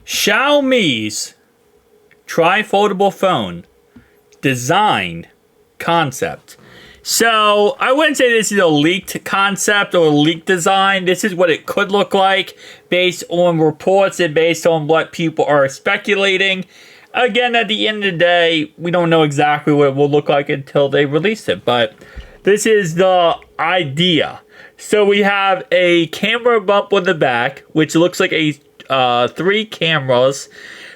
Xiaomi'S Tri-Foldable phone design concept. So I wouldn't say this is a leaked concept or a leaked design. This is what it could look like based on reports and based on what people are speculating. Again, at the end of the day, we don't know exactly what it will look like until they release it. But this is the idea. So we have a camera bump on the back, which looks like a 3 cameras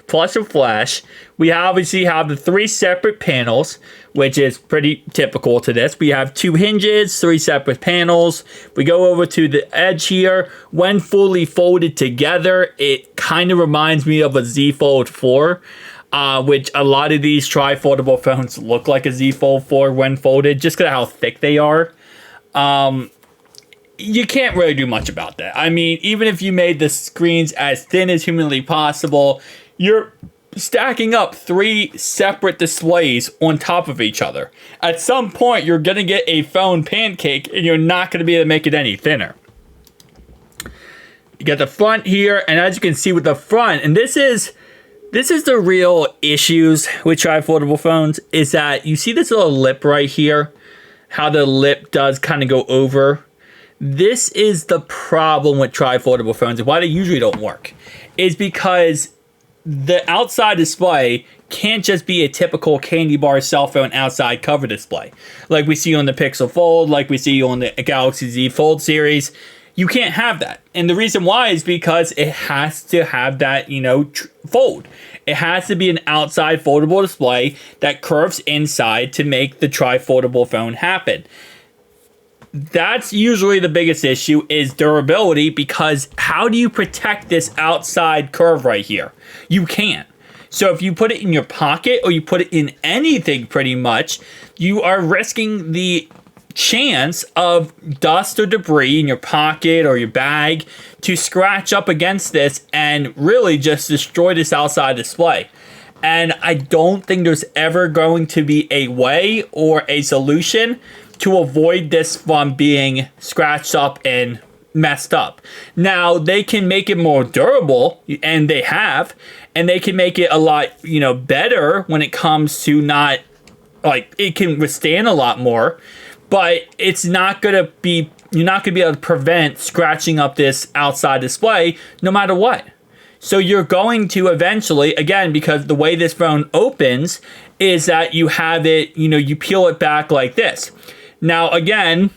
plus a flash. We obviously have the 3 separate panels, which is pretty typical to this. We have 2 hinges, 3 separate panels. We go over to the edge here. When fully folded together, it kind of reminds me of a Z Fold 4, which a lot of these tri-foldable phones look like a Z Fold 4 when folded, just because of how thick they are. You can't really do much about that. I mean, even if you made the screens as thin as humanly possible, you're stacking up 3 separate displays on top of each other. At some point, you're going to get a phone pancake, and you're not going to be able to make it any thinner. You got the front here, and as you can see with the front, and this is the real issues with tri-foldable phones, is that you see this little lip right here, how the lip does kind of go over. This is the problem with tri-foldable phones, and why they usually don't work, is because the outside display can't just be a typical candy bar cell phone outside cover display, like we see on the Pixel Fold, like we see on the Galaxy Z Fold series. You can't have that. And the reason why is because it has to have that, fold. It has to be an outside foldable display that curves inside to make the tri-foldable phone happen. That's usually the biggest issue, is durability, because how do you protect this outside curve right here? You can't. So if you put it in your pocket or you put it in anything pretty much, you are risking the chance of dust or debris in your pocket or your bag to scratch up against this and really just destroy this outside display. And I don't think there's ever going to be a way or a solution to avoid this from being scratched up and messed up. Now, they can make it more durable, and they have, and they can make it a lot, better when it comes to not, it can withstand a lot more, but it's not going to be, you're not going to be able to prevent scratching up this outside display no matter what. So you're going to eventually, again, because the way this phone opens is that you have it, you peel it back like this. Now, again,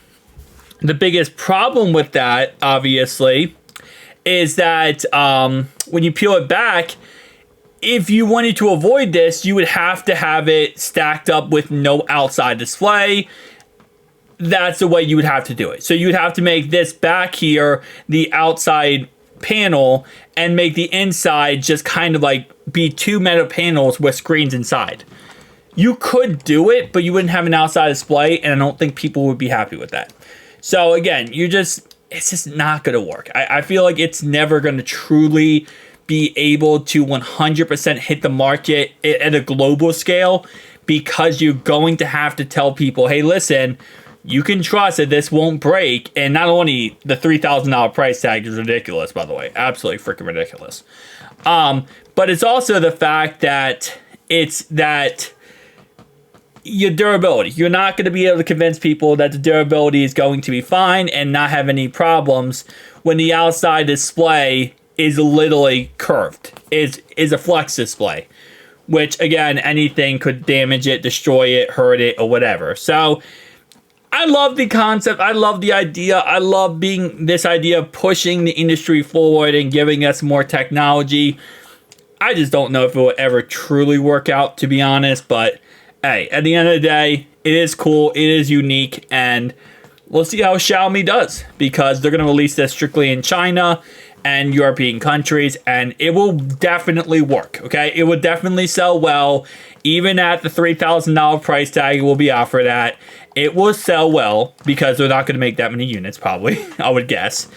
the biggest problem with that, obviously, is that when you peel it back, if you wanted to avoid this, you would have to have it stacked up with no outside display. That's the way you would have to do it. So you would have to make this back here the outside panel and make the inside just kind of like be 2 metal panels with screens inside. You could do it, but you wouldn't have an outside display, and I don't think people would be happy with that. So again, it's just not going to work. I feel like it's never going to truly be able to 100% hit the market at a global scale, because you're going to have to tell people, hey, listen, you can trust that this won't break. And not only the $3,000 price tag is ridiculous, by the way, absolutely freaking ridiculous. But it's also the fact that your durability. You're not going to be able to convince people that the durability is going to be fine and not have any problems when the outside display is literally curved, is a flex display, which again, anything could damage it, destroy it, hurt it, or whatever. So I love the concept. I love the idea. I love this idea of pushing the industry forward and giving us more technology. I just don't know if it will ever truly work out, to be honest, but hey, at the end of the day, it is cool, it is unique, and we'll see how Xiaomi does, because they're going to release this strictly in China and European countries, and it will definitely work, okay? It will definitely sell well, even at the $3,000 price tag it will be offered at. It will sell well, because they're not going to make that many units, probably, I would guess.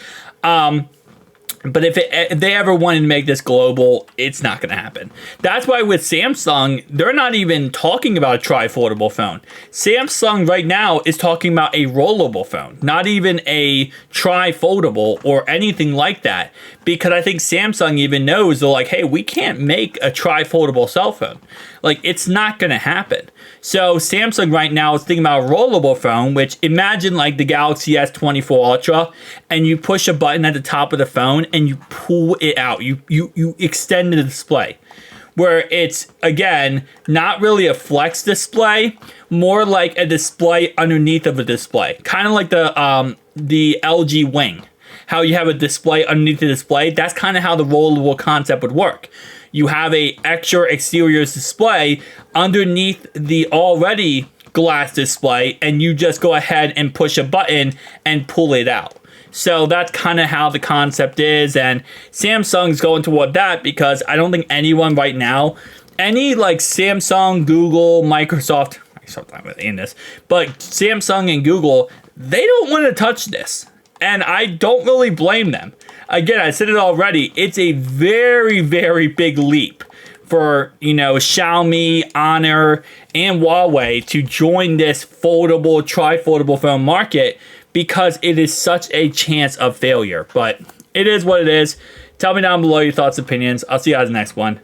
But if they ever wanted to make this global, it's not going to happen. That's why with Samsung, they're not even talking about a tri-foldable phone. Samsung right now is talking about a rollable phone, not even a tri-foldable or anything like that, because I think Samsung even knows, they're like, hey, we can't make a tri-foldable cell phone. Like, it's not going to happen. So Samsung right now is thinking about a rollable phone, which imagine like the Galaxy S24 Ultra, and you push a button at the top of the phone and you pull it out. You extend the display. Where it's, again, not really a flex display, more like a display underneath of a display. Kind of like the LG Wing. How you have a display underneath the display, that's kind of how the rollable concept would work. You have a extra exterior display underneath the already glass display, and you just go ahead and push a button and pull it out. So that's kind of how the concept is, and Samsung's going toward that because I don't think anyone right now, any like Samsung, Google, Microsoft not really in this, but Samsung and Google, they don't want to touch this. And I don't really blame them. Again, I said it already, it's a very, very big leap for, you know, Xiaomi, Honor, and Huawei to join this foldable, tri-foldable phone market because it is such a chance of failure. But it is what it is. Tell me down below your thoughts, opinions. I'll see you guys in the next one.